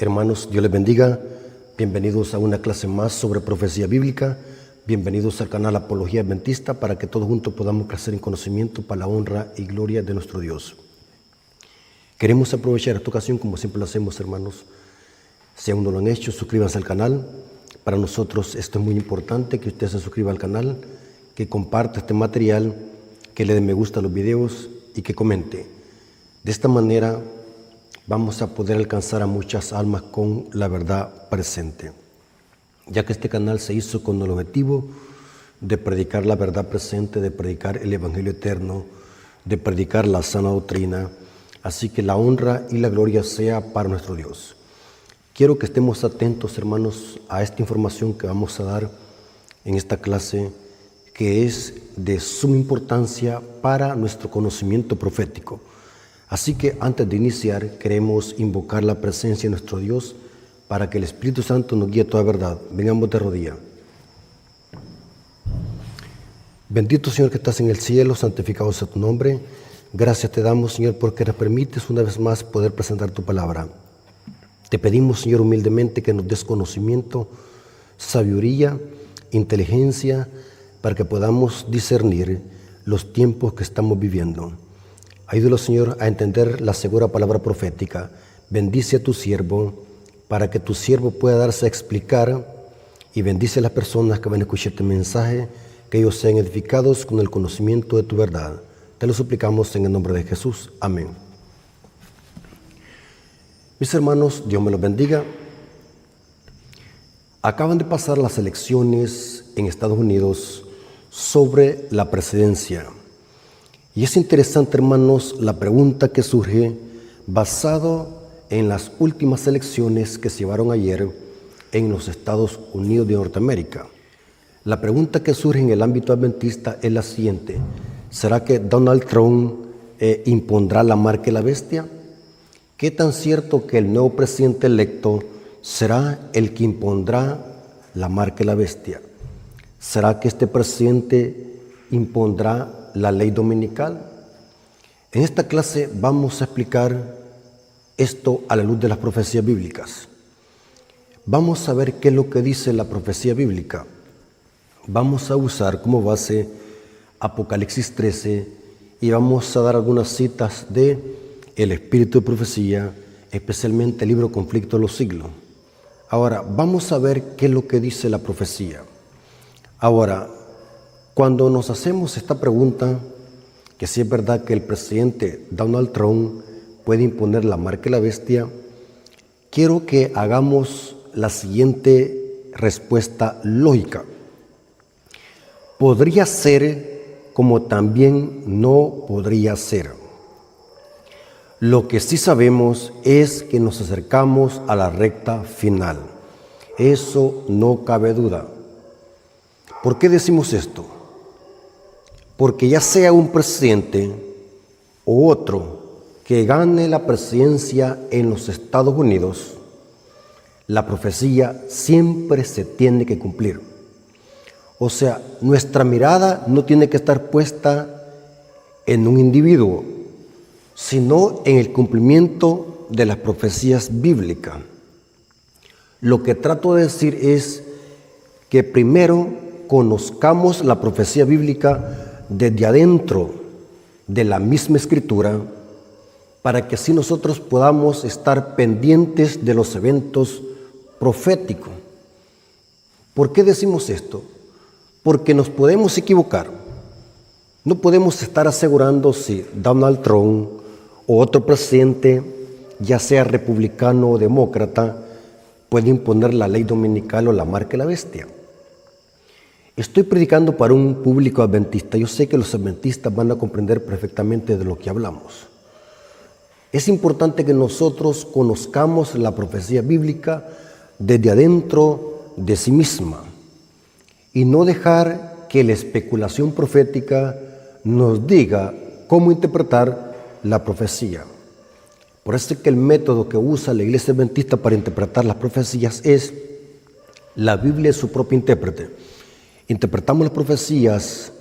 Hermanos, Dios les bendiga. Bienvenidos a una clase más sobre profecía bíblica. Bienvenidos al canal Apología Adventista para que todos juntos podamos crecer en conocimiento para la honra y gloria de nuestro Dios. Queremos aprovechar esta ocasión, como siempre lo hacemos, hermanos. Si aún no lo han hecho, suscríbanse al canal. Para nosotros esto es muy importante, que usted se suscriba al canal, que comparta este material, que le dé me gusta a los videos y que comente. De esta manera vamos a poder alcanzar a muchas almas con la verdad presente, ya que este canal se hizo con el objetivo de predicar la verdad presente, de predicar el Evangelio eterno, de predicar la sana doctrina, así que la honra y la gloria sea para nuestro Dios. Quiero que estemos atentos, hermanos, a esta información que vamos a dar en esta clase, que es de suma importancia para nuestro conocimiento profético. Así que antes de iniciar, queremos invocar la presencia de nuestro Dios para que el Espíritu Santo nos guíe a toda verdad. Vengamos de rodillas. Bendito Señor que estás en el cielo, santificado sea tu nombre. Gracias te damos, Señor, porque nos permites una vez más poder presentar tu palabra. Te pedimos, Señor, humildemente que nos des conocimiento, sabiduría, inteligencia, para que podamos discernir los tiempos que estamos viviendo. Ayúdalo, Señor, a entender la segura palabra profética. Bendice a tu siervo, para que tu siervo pueda darse a explicar, y bendice a las personas que van a escuchar este mensaje, que ellos sean edificados con el conocimiento de tu verdad. Te lo suplicamos en el nombre de Jesús. Amén. Mis hermanos, Dios me los bendiga. Acaban de pasar las elecciones en Estados Unidos sobre la presidencia. Y es interesante, hermanos, la pregunta que surge basado en las últimas elecciones que se llevaron ayer en los Estados Unidos de Norteamérica. La pregunta que surge en el ámbito adventista es la siguiente: ¿será que Donald Trump impondrá la marca de la bestia? ¿Qué tan cierto que el nuevo presidente electo será el que impondrá la marca de la bestia? ¿Será que este presidente impondrá la ley dominical? En esta clase vamos a explicar esto a la luz de las profecías bíblicas. Vamos a ver qué es lo que dice la profecía bíblica. Vamos a usar como base Apocalipsis 13 y vamos a dar algunas citas de el espíritu de profecía, especialmente el libro Conflicto de los Siglos. Ahora, vamos a ver qué es lo que dice la profecía. Ahora, cuando nos hacemos esta pregunta, que si es verdad que el presidente Donald Trump puede imponer la marca de la bestia, quiero que hagamos la siguiente respuesta lógica. Podría ser como también no podría ser. Lo que sí sabemos es que nos acercamos a la recta final. Eso no cabe duda. ¿Por qué decimos esto? Porque ya sea un presidente o otro que gane la presidencia en los Estados Unidos, la profecía siempre se tiene que cumplir. O sea, nuestra mirada no tiene que estar puesta en un individuo, sino en el cumplimiento de las profecías bíblicas. Lo que trato de decir es que primero conozcamos la profecía bíblica desde adentro de la misma escritura, para que así nosotros podamos estar pendientes de los eventos proféticos. ¿Por qué decimos esto? Porque nos podemos equivocar. No podemos estar asegurando si Donald Trump o otro presidente, ya sea republicano o demócrata, puede imponer la ley dominical o la marca de la bestia. Estoy predicando para un público adventista. Yo sé que los adventistas van a comprender perfectamente de lo que hablamos. Es importante que nosotros conozcamos la profecía bíblica desde adentro de sí misma y no dejar que la especulación profética nos diga cómo interpretar la profecía. Por eso es que el método que usa la iglesia adventista para interpretar las profecías es la Biblia es su propio intérprete. Interpretamos las profecías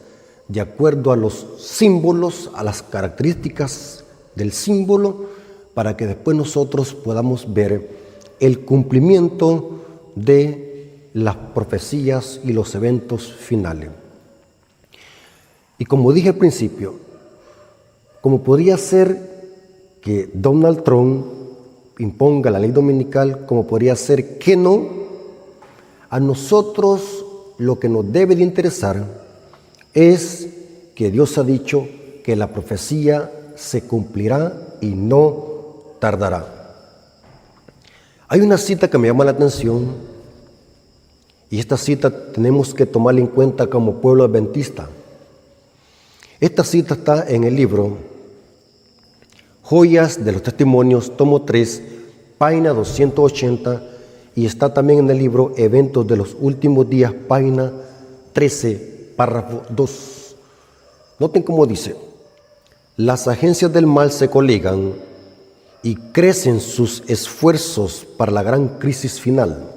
de acuerdo a los símbolos, a las características del símbolo, para que después nosotros podamos ver el cumplimiento de las profecías y los eventos finales. Y como dije al principio, como podría ser que Donald Trump imponga la ley dominical, como podría ser que no, a nosotros lo que nos debe de interesar es que Dios ha dicho que la profecía se cumplirá y no tardará. Hay una cita que me llama la atención y esta cita tenemos que tomarla en cuenta como pueblo adventista. Esta cita está en el libro Joyas de los Testimonios, tomo 3, página 280, y está también en el libro Eventos de los Últimos Días, página 13, párrafo 2. Noten cómo dice: las agencias del mal se coligan y crecen sus esfuerzos para la gran crisis final.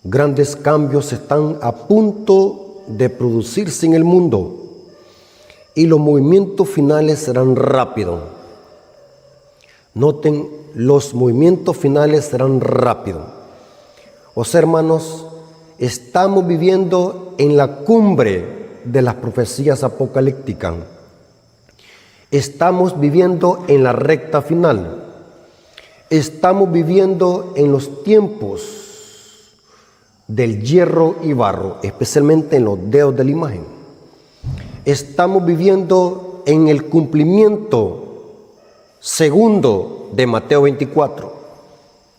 Grandes cambios están a punto de producirse en el mundo y los movimientos finales serán rápidos. Noten, los movimientos finales serán rápidos. O sea, hermanos, estamos viviendo en la cumbre de las profecías apocalípticas. Estamos viviendo en la recta final. Estamos viviendo en los tiempos del hierro y barro, especialmente en los dedos de la imagen. Estamos viviendo en el cumplimiento segundo de Mateo 24,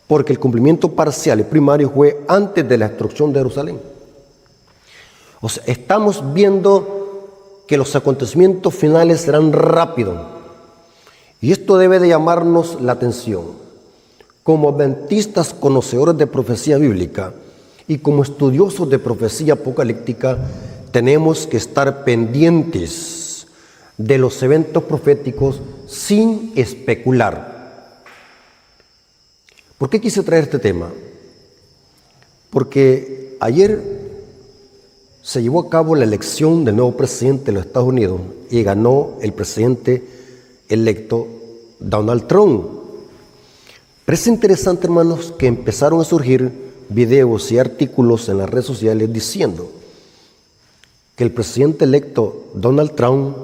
porque el cumplimiento parcial y primario fue antes de la destrucción de Jerusalén. O sea, estamos viendo que los acontecimientos finales serán rápidos, y esto debe de llamarnos la atención. Como adventistas conocedores de profecía bíblica y como estudiosos de profecía apocalíptica, tenemos que estar pendientes de los eventos proféticos sin especular. ¿Por qué quise traer este tema? Porque ayer se llevó a cabo la elección del nuevo presidente de los Estados Unidos y ganó el presidente electo Donald Trump. Pero es interesante, hermanos, que empezaron a surgir videos y artículos en las redes sociales diciendo que el presidente electo Donald Trump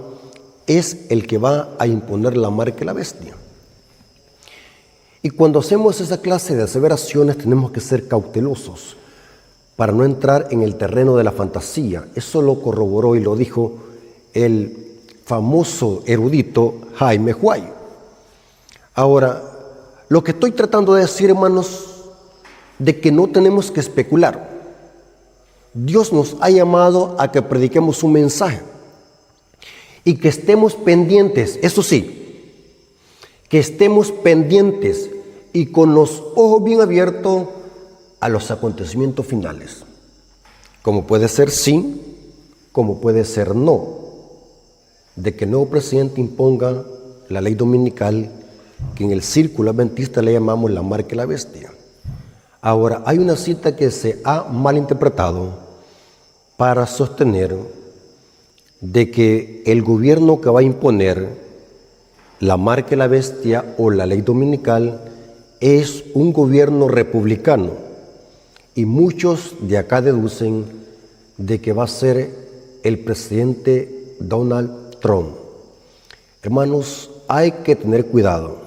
es el que va a imponer la marca de la bestia. Y cuando hacemos esa clase de aseveraciones tenemos que ser cautelosos para no entrar en el terreno de la fantasía. Eso lo corroboró y lo dijo el famoso erudito Jaime Huay. Ahora, lo que estoy tratando de decir, hermanos, de que no tenemos que especular. Dios nos ha llamado a que prediquemos un mensaje y que estemos pendientes, eso sí, que estemos pendientes y con los ojos bien abiertos a los acontecimientos finales, como puede ser sí, como puede ser no, de que el nuevo presidente imponga la ley dominical, que en el círculo adventista le llamamos la marca de la bestia. Ahora, hay una cita que se ha malinterpretado para sostener de que el gobierno que va a imponer la marca de la bestia o la ley dominical es un gobierno republicano, y muchos de acá deducen de que va a ser el presidente Donald Trump. Hermanos, hay que tener cuidado.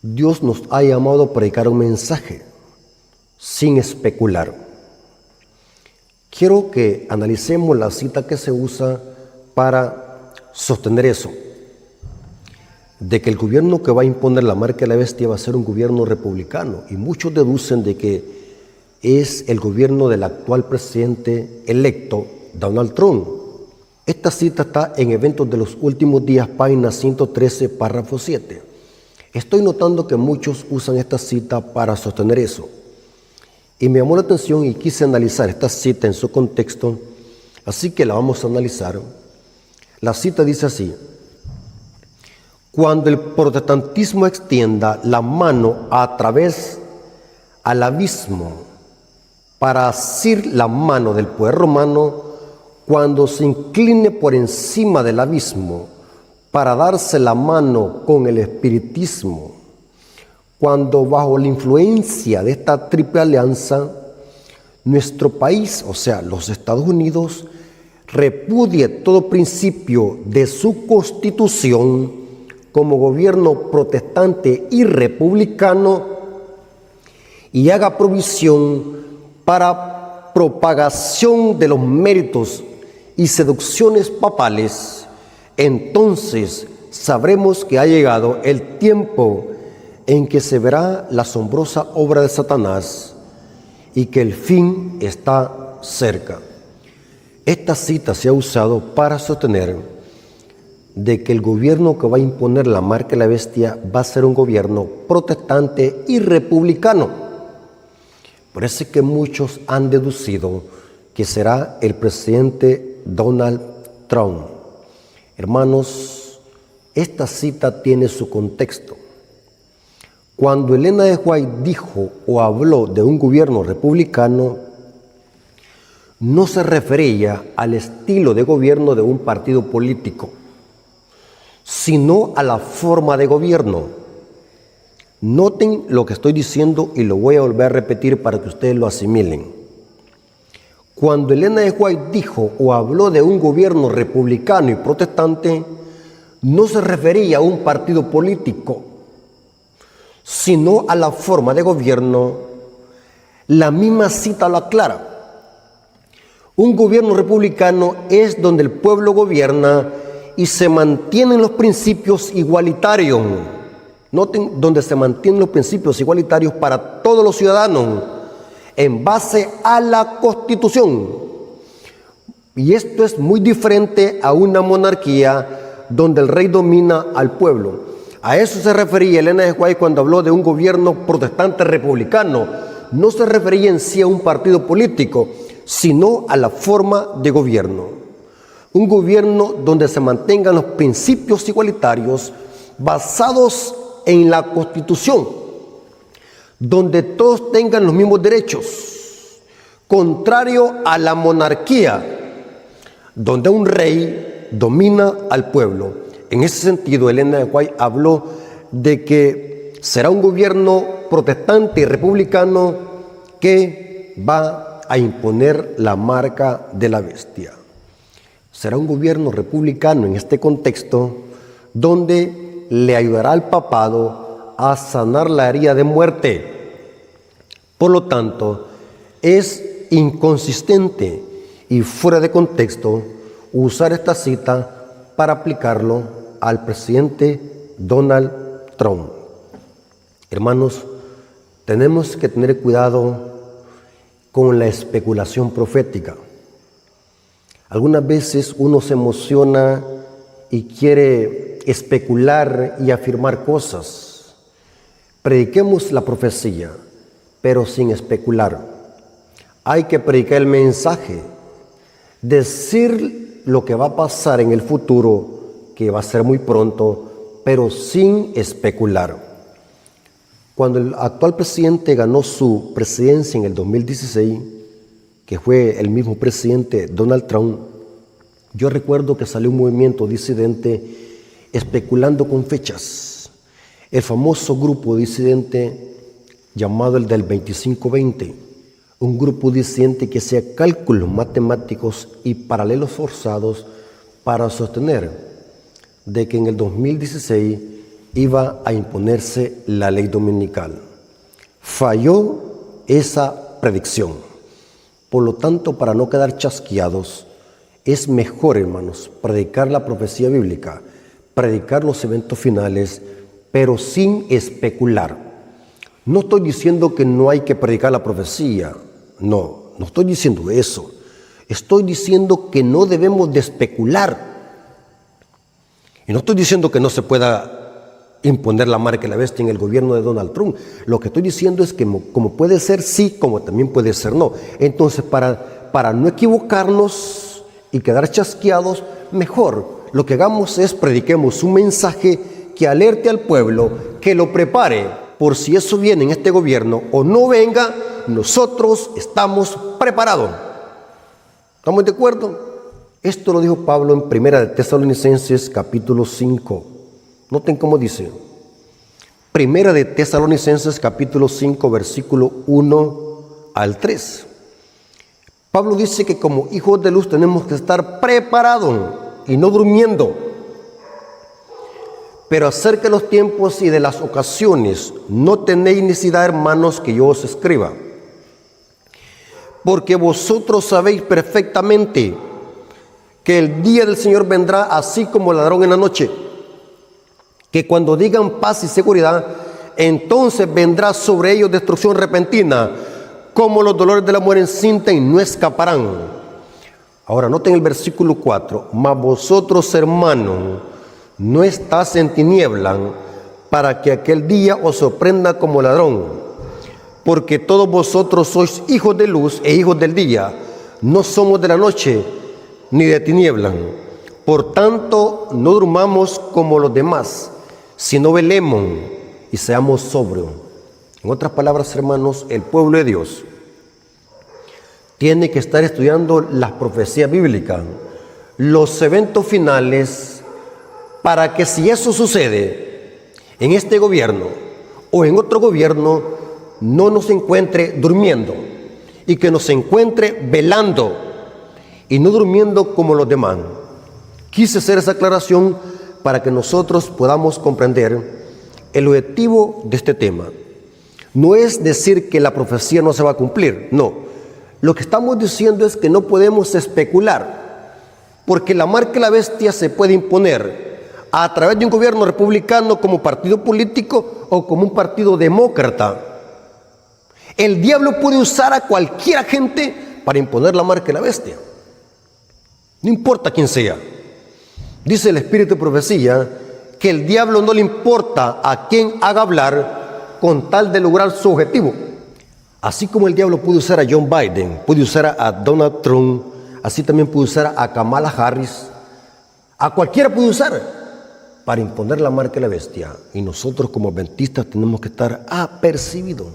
Dios nos ha llamado a predicar un mensaje sin especular. Quiero que analicemos la cita que se usa para sostener eso, de que el gobierno que va a imponer la marca de la bestia va a ser un gobierno republicano, y muchos deducen de que es el gobierno del actual presidente electo, Donald Trump. Esta cita está en Eventos de los Últimos Días, página 113, párrafo 7. Estoy notando que muchos usan esta cita para sostener eso. Y me llamó la atención y quise analizar esta cita en su contexto, así que la vamos a analizar. La cita dice así: cuando el protestantismo extienda la mano a través al abismo para asir la mano del poder romano, cuando se incline por encima del abismo para darse la mano con el espiritismo, cuando bajo la influencia de esta triple alianza, nuestro país, o sea, los Estados Unidos, repudie todo principio de su constitución como gobierno protestante y republicano y haga provisión para propagación de los méritos y seducciones papales, entonces sabremos que ha llegado el tiempo en que se verá la asombrosa obra de Satanás y que el fin está cerca. Esta cita se ha usado para sostener de que el gobierno que va a imponer la marca de la bestia va a ser un gobierno protestante y republicano. Por eso es que muchos han deducido que será el presidente Donald Trump. Hermanos, esta cita tiene su contexto. Cuando Elena de White dijo o habló de un gobierno republicano, no se refería al estilo de gobierno de un partido político, sino a la forma de gobierno. Noten lo que estoy diciendo y lo voy a volver a repetir para que ustedes lo asimilen. Cuando Elena de White dijo o habló de un gobierno republicano y protestante, no se refería a un partido político, sino a la forma de gobierno. La misma cita lo aclara. Un gobierno republicano es donde el pueblo gobierna y se mantienen los principios igualitarios. Noten, donde se mantienen los principios igualitarios para todos los ciudadanos en base a la Constitución. Y esto es muy diferente a una monarquía donde el rey domina al pueblo. A eso se refería Elena de White cuando habló de un gobierno protestante republicano. No se refería en sí a un partido político, sino a la forma de gobierno. Un gobierno donde se mantengan los principios igualitarios basados en la Constitución, donde todos tengan los mismos derechos, contrario a la monarquía, donde un rey domina al pueblo. En ese sentido, Elena de White habló de que será un gobierno protestante y republicano que va a imponer la marca de la bestia. Será un gobierno republicano en este contexto donde le ayudará al papado a sanar la herida de muerte. Por lo tanto, es inconsistente y fuera de contexto usar esta cita para aplicarlo al presidente Donald Trump. Hermanos, tenemos que tener cuidado con la especulación profética. Algunas veces uno se emociona y quiere especular y afirmar cosas. Prediquemos la profecía, pero sin especular. Hay que predicar el mensaje, decir lo que va a pasar en el futuro, que va a ser muy pronto, pero sin especular. Cuando el actual presidente ganó su presidencia en el 2016, que fue el mismo presidente Donald Trump, yo recuerdo que salió un movimiento disidente especulando con fechas. El famoso grupo disidente llamado el del 2520, un grupo disidente que hacía cálculos matemáticos y paralelos forzados para sostener de que en el 2016 iba a imponerse la ley dominical. Falló esa predicción. Por lo tanto, para no quedar chasqueados, es mejor, hermanos, predicar la profecía bíblica, predicar los eventos finales, pero sin especular. No estoy diciendo que no hay que predicar la profecía, no estoy diciendo eso. Estoy diciendo que no debemos de especular. Y no estoy diciendo que no se pueda imponer la marca de la bestia en el gobierno de Donald Trump. Lo que estoy diciendo es que como puede ser sí, como también puede ser no. Entonces, para no equivocarnos y quedar chasqueados, mejor lo que hagamos es prediquemos un mensaje que alerte al pueblo, que lo prepare por si eso viene en este gobierno o no venga, nosotros estamos preparados. ¿Estamos de acuerdo? Esto lo dijo Pablo en 1 de Tesalonicenses capítulo 5. Noten cómo dice: Primera de Tesalonicenses capítulo 5 versículo 1 al 3. Pablo dice que como hijos de luz tenemos que estar preparados y no durmiendo. Pero acerca de los tiempos y de las ocasiones, no tenéis necesidad, hermanos, que yo os escriba. Porque vosotros sabéis perfectamente que el día del Señor vendrá así como ladrón en la noche. Que cuando digan paz y seguridad, entonces vendrá sobre ellos destrucción repentina, como los dolores de la mujer encinta, y no escaparán. Ahora noten el versículo 4. Mas vosotros, hermanos, no estáis en tinieblas, para que aquel día os sorprenda como ladrón. Porque todos vosotros sois hijos de luz e hijos del día. No somos de la noche ni de tinieblas. Por tanto, no durmamos como los demás, sino velemos y seamos sobrios. En otras palabras, hermanos, el pueblo de Dios tiene que estar estudiando las profecías bíblicas, los eventos finales, para que si eso sucede en este gobierno o en otro gobierno, no nos encuentre durmiendo y que nos encuentre velando y no durmiendo como los demás. Quise hacer esa aclaración para que nosotros podamos comprender el objetivo de este tema. No es decir que la profecía no se va a cumplir, no. Lo que estamos diciendo es que no podemos especular, porque la marca de la bestia se puede imponer a través de un gobierno republicano como partido político o como un partido demócrata. El diablo puede usar a cualquier agente para imponer la marca de la bestia. No importa quién sea. Dice el Espíritu de Profecía que el diablo no le importa a quién haga hablar con tal de lograr su objetivo. Así como el diablo puede usar a John Biden, puede usar a Donald Trump, así también puede usar a Kamala Harris, a cualquiera puede usar para imponer la marca de la bestia. Y nosotros como adventistas tenemos que estar apercibidos,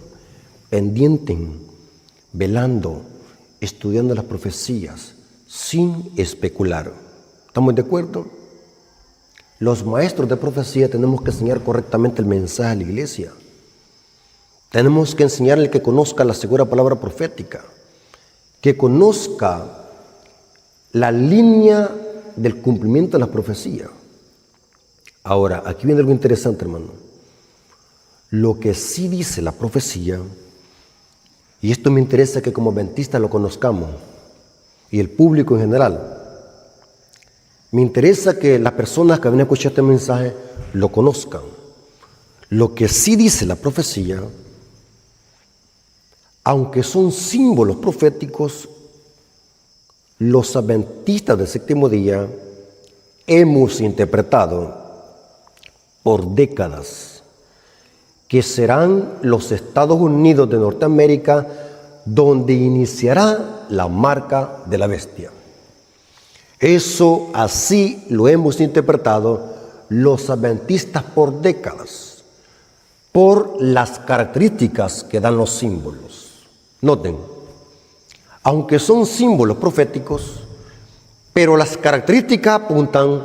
pendientes, velando, estudiando las profecías, sin especular. ¿Estamos de acuerdo? Los maestros de profecía tenemos que enseñar correctamente el mensaje a la iglesia. Tenemos que enseñarle que conozca la segura palabra profética, que conozca la línea del cumplimiento de la profecía. Ahora, aquí viene algo interesante, hermano. Lo que sí dice la profecía, y esto me interesa que como adventistas lo conozcamos, y el público en general, me interesa que las personas que van a escuchar este mensaje lo conozcan. Lo que sí dice la profecía, aunque son símbolos proféticos, los adventistas del séptimo día hemos interpretado por décadas que serán los Estados Unidos de Norteamérica donde iniciará la marca de la bestia. Eso así lo hemos interpretado los adventistas por décadas, por las características que dan los símbolos. Noten, aunque son símbolos proféticos, pero las características apuntan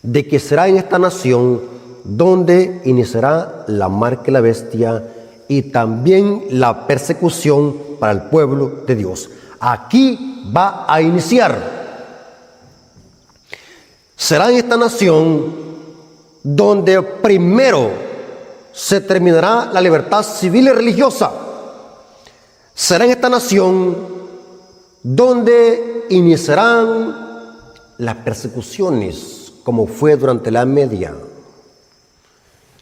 de que será en esta nación donde iniciará la marca de la bestia y también la persecución para el pueblo de Dios. Aquí va a iniciar. Será en esta nación donde primero se terminará la libertad civil y religiosa. Será en esta nación donde iniciarán las persecuciones, como fue durante la Edad Media.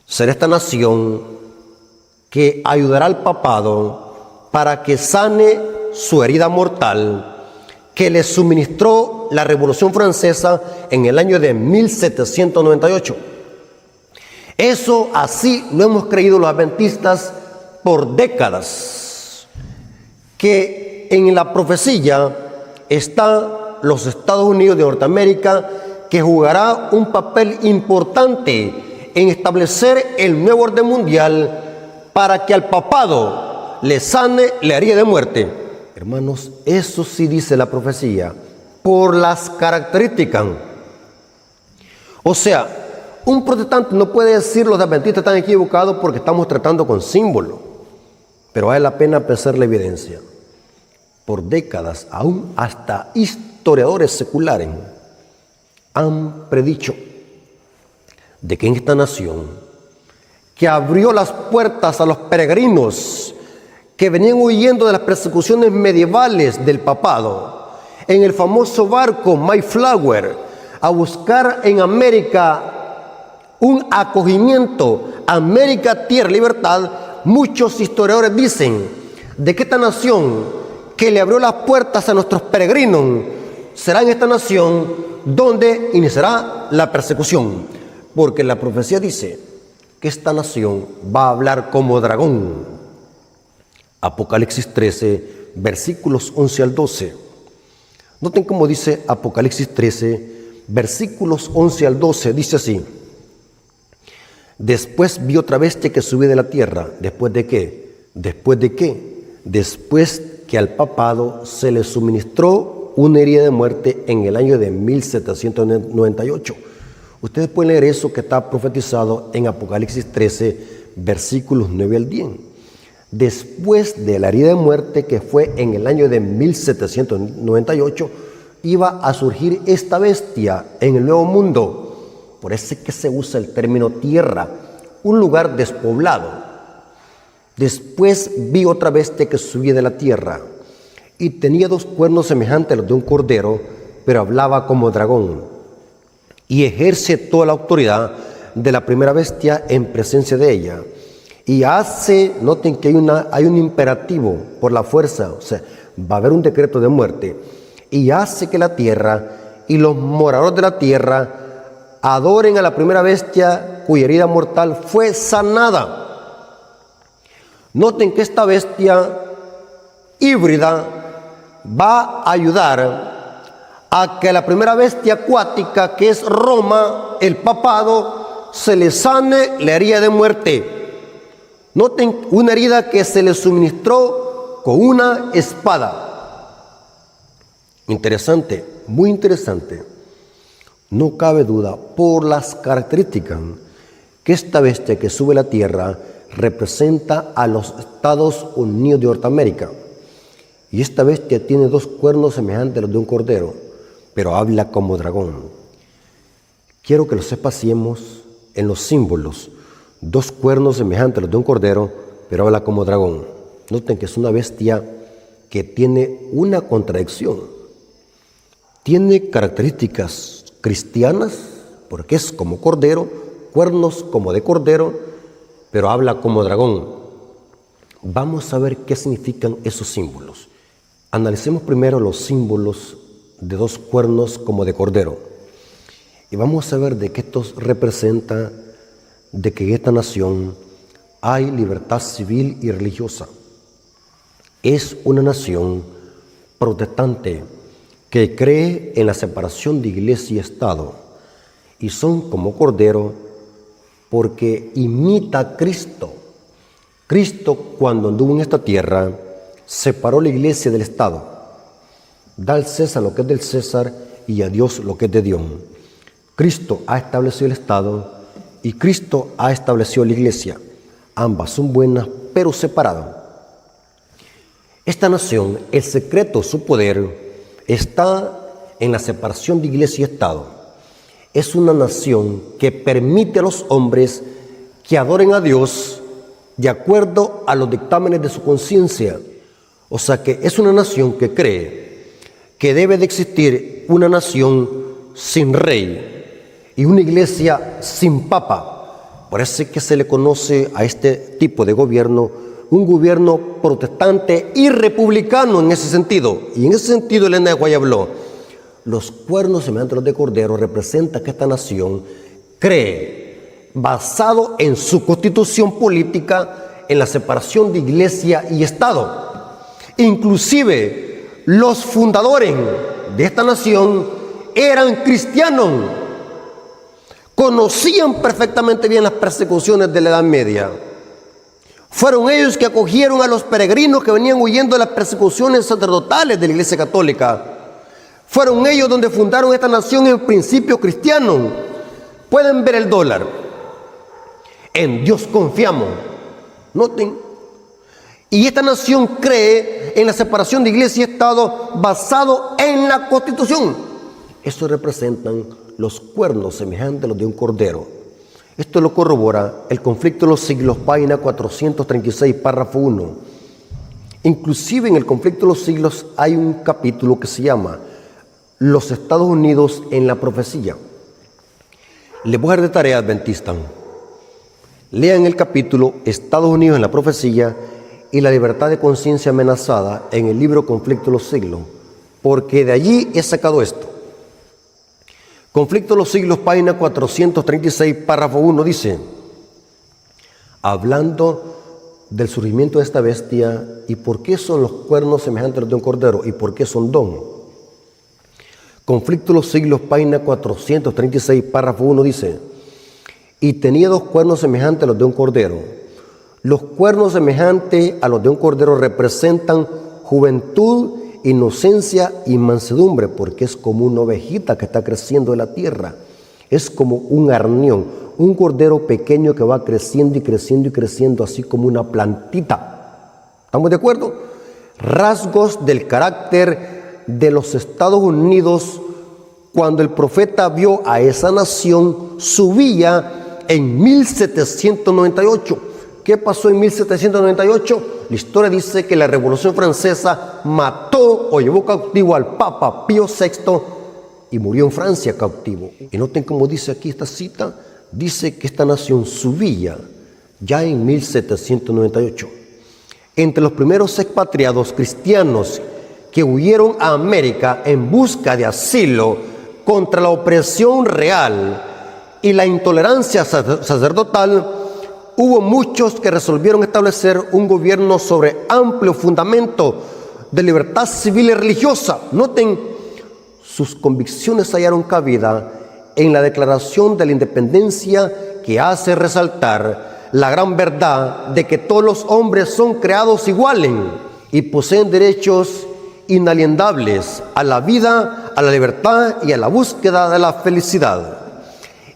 Será esta nación que ayudará al papado para que sane su herida mortal que le suministró la Revolución Francesa en el año de 1798. Eso así lo hemos creído los adventistas por décadas, que en la profecía están los Estados Unidos de Norteamérica, que jugará un papel importante en establecer el nuevo orden mundial para que al papado le sane la herida de muerte. Hermanos, eso sí dice la profecía, por las características. O sea, Un protestante no puede decir los adventistas están equivocados porque estamos tratando con símbolos, pero vale la pena pensar la evidencia. Por décadas, aún hasta historiadores seculares han predicho de que en esta nación, que abrió las puertas a los peregrinos que venían huyendo de las persecuciones medievales del papado, en el famoso barco Mayflower, a buscar en América un acogimiento, América, tierra, libertad. Muchos historiadores dicen de que esta nación que le abrió las puertas a nuestros peregrinos será en esta nación donde iniciará la persecución, porque la profecía dice que esta nación va a hablar como dragón. Apocalipsis 13, versículos 11 al 12. Noten cómo dice Apocalipsis 13, versículos 11 al 12, dice así: después vi otra bestia que subía de la tierra. ¿Después de qué? ¿Después de qué? Después que al papado se le suministró una herida de muerte en el año de 1798. Ustedes pueden leer eso que está profetizado en Apocalipsis 13, versículos 9 al 10. Después de la herida de muerte que fue en el año de 1798, iba a surgir esta bestia en el Nuevo Mundo. Por eso es que se usa el término tierra, un lugar despoblado. Después vi otra bestia que subía de la tierra y tenía 2 cuernos semejantes a los de un cordero, pero hablaba como dragón y ejerce toda la autoridad de la primera bestia en presencia de ella. Y hace, noten que hay un imperativo por la fuerza, o sea, va a haber un decreto de muerte, y hace que la tierra y los moradores de la tierra adoren a la primera bestia cuya herida mortal fue sanada. Noten que esta bestia híbrida va a ayudar a que la primera bestia acuática, que es Roma, el papado, se le sane la herida de muerte. Noten una herida que se le suministró con una espada. Interesante, muy interesante. No cabe duda por las características que esta bestia que sube a la tierra representa a los Estados Unidos de Norteamérica. Y esta bestia tiene 2 cuernos semejantes a los de un cordero, pero habla como dragón. Quiero que lo sepaciemos en los símbolos. 2 cuernos semejantes a los de un cordero, pero habla como dragón. Noten que es una bestia que tiene una contradicción. Tiene características cristianas, porque es como cordero, cuernos como de cordero, pero habla como dragón. Vamos a ver qué significan esos símbolos. Analicemos primero los símbolos de 2 cuernos como de cordero. Y vamos a ver de qué esto representa de que en esta nación hay libertad civil y religiosa. Es una nación protestante que cree en la separación de iglesia y Estado, y son como cordero porque imita a Cristo. Cristo, cuando anduvo en esta tierra, separó la iglesia del Estado. Da al César lo que es del César y a Dios lo que es de Dios. Cristo ha establecido el Estado y Cristo ha establecido la iglesia. Ambas son buenas, pero separadas. Esta nación, el secreto de su poder está en la separación de iglesia y Estado. Es una nación que permite a los hombres que adoren a Dios de acuerdo a los dictámenes de su conciencia. O sea que es una nación que cree que debe de existir una nación sin rey y una iglesia sin papa. Por eso es que se le conoce a este tipo de gobierno un gobierno protestante y republicano en ese sentido. Y en ese sentido Elena de White habló: los cuernos semejantes a los de cordero representan que esta nación cree, basado en su constitución política, en la separación de iglesia y Estado. Inclusive los fundadores de esta nación eran cristianos. Conocían perfectamente bien las persecuciones de la Edad Media. Fueron ellos que acogieron a los peregrinos que venían huyendo de las persecuciones sacerdotales de la Iglesia Católica. Fueron ellos donde fundaron esta nación en principio cristiano. Pueden ver el dólar. En Dios confiamos. Noten. Y esta nación cree en la separación de iglesia y Estado basado en la Constitución. Eso representan los cuernos semejantes a los de un cordero. Esto lo corrobora el conflicto de los siglos, página 436, párrafo 1. Inclusive en el conflicto de los siglos hay un capítulo que se llama Los Estados Unidos en la profecía. Les voy a dar de tarea adventista. Lean el capítulo Estados Unidos en la profecía y la libertad de conciencia amenazada en el libro Conflicto de los siglos, porque de allí he sacado esto. Conflicto de los siglos, página 436, párrafo 1, dice, hablando del surgimiento de esta bestia y por qué son los cuernos semejantes a los de un cordero y por qué son don. Conflicto de los siglos, página 436, párrafo 1, dice, y tenía 2 cuernos semejantes a los de un cordero. Los cuernos semejantes a los de un cordero representan juventud, inocencia y mansedumbre, porque es como una ovejita que está creciendo de la tierra. Es como un arnión, un cordero pequeño que va creciendo y creciendo y creciendo, así como una plantita. ¿Estamos de acuerdo? Rasgos del carácter de los Estados Unidos cuando el profeta vio a esa nación subía en 1798. ¿Qué pasó en 1798? La historia dice que la Revolución Francesa mató o llevó cautivo al Papa Pío VI y murió en Francia cautivo. Y noten cómo dice aquí esta cita, dice que esta nación subía ya en 1798. Entre los primeros expatriados cristianos que huyeron a América en busca de asilo contra la opresión real y la intolerancia sacerdotal, hubo muchos que resolvieron establecer un gobierno sobre amplio fundamento de libertad civil y religiosa. Noten, sus convicciones hallaron cabida en la Declaración de la Independencia, que hace resaltar la gran verdad de que todos los hombres son creados iguales y poseen derechos inalienables a la vida, a la libertad y a la búsqueda de la felicidad.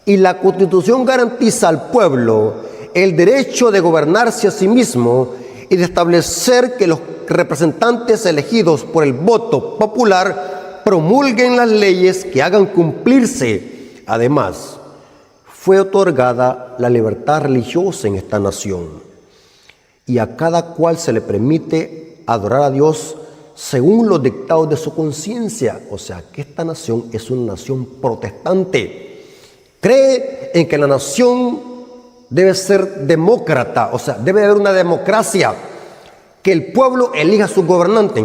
Y la Constitución garantiza al pueblo el derecho de gobernarse a sí mismo y de establecer que los representantes elegidos por el voto popular promulguen las leyes que hagan cumplirse. Además, fue otorgada la libertad religiosa en esta nación y a cada cual se le permite adorar a Dios según los dictados de su conciencia. O sea, que esta nación es una nación protestante. Cree en que la nación debe ser demócrata, o sea, debe haber una democracia, que el pueblo elija a su gobernante.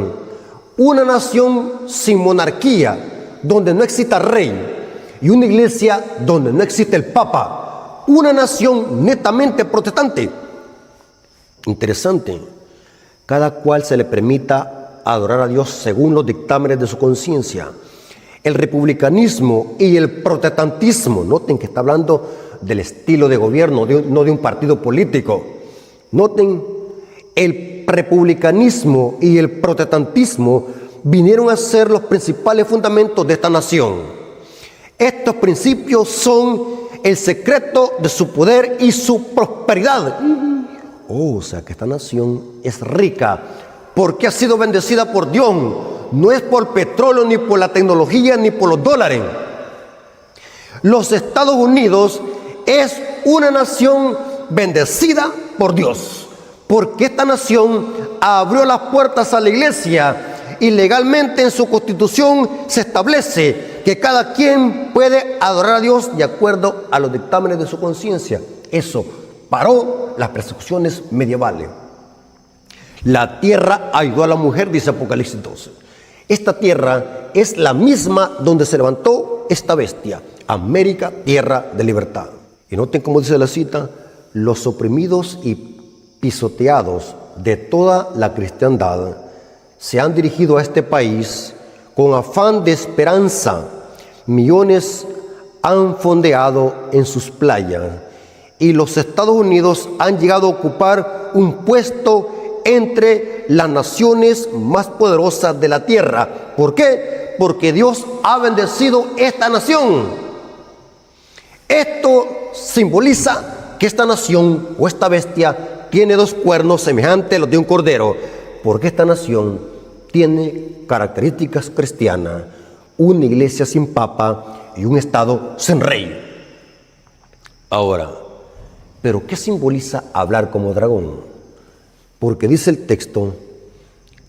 Una nación sin monarquía, donde no exista rey, y una iglesia donde no existe el papa. Una nación netamente protestante. Interesante. Cada cual se le permita adorar a Dios según los dictámenes de su conciencia. El republicanismo y el protestantismo, noten que está hablando del estilo de gobierno, no de un partido político. Noten, el republicanismo y el protestantismo vinieron a ser los principales fundamentos de esta nación. Estos principios son el secreto de su poder y su prosperidad. O sea que esta nación es rica porque ha sido bendecida por Dios. No es por petróleo, ni por la tecnología, ni por los dólares. Los Estados Unidos es una nación bendecida por Dios, porque esta nación abrió las puertas a la iglesia y legalmente en su constitución se establece que cada quien puede adorar a Dios de acuerdo a los dictámenes de su conciencia. Eso paró las persecuciones medievales. La tierra ayudó a la mujer, dice Apocalipsis 12. Esta tierra es la misma donde se levantó esta bestia, América, tierra de libertad. Y noten cómo dice la cita, los oprimidos y pisoteados de toda la cristiandad se han dirigido a este país con afán de esperanza. Millones han fondeado en sus playas y los Estados Unidos han llegado a ocupar un puesto entre las naciones más poderosas de la tierra. ¿Por qué? Porque Dios ha bendecido esta nación. Esto simboliza que esta nación o esta bestia tiene dos cuernos semejantes a los de un cordero, porque esta nación tiene características cristianas, una iglesia sin papa y un estado sin rey. Ahora, ¿pero qué simboliza hablar como dragón? Porque dice el texto,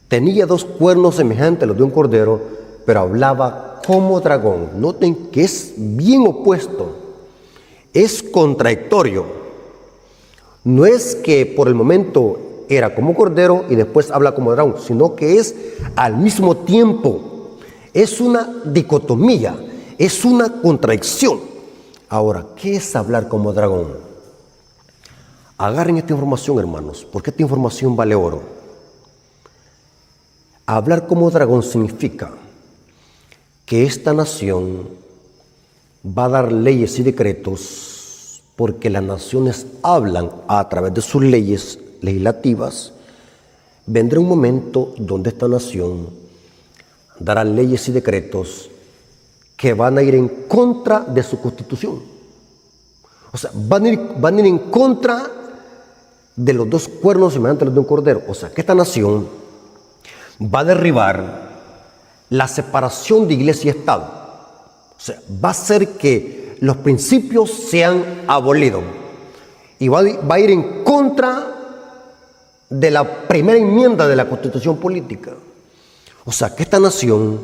tenía dos cuernos semejantes a los de un cordero, pero hablaba como dragón. Noten que es bien opuesto, es contradictorio. No es que por el momento era como cordero y después habla como dragón, sino que es al mismo tiempo. Es una dicotomía, es una contradicción. Ahora, ¿qué es hablar como dragón? Agarren esta información, hermanos, porque esta información vale oro. Hablar como dragón significa que esta nación va a dar leyes y decretos, porque las naciones hablan a través de sus leyes legislativas. Vendrá un momento donde esta nación dará leyes y decretos que van a ir en contra de su constitución. O sea, van a ir en contra de los dos cuernos semejantes a los de un cordero. O sea, que esta nación va a derribar la separación de iglesia y Estado. O sea, va a hacer que los principios sean abolidos. Y va a ir en contra de la primera enmienda de la Constitución política. O sea, que esta nación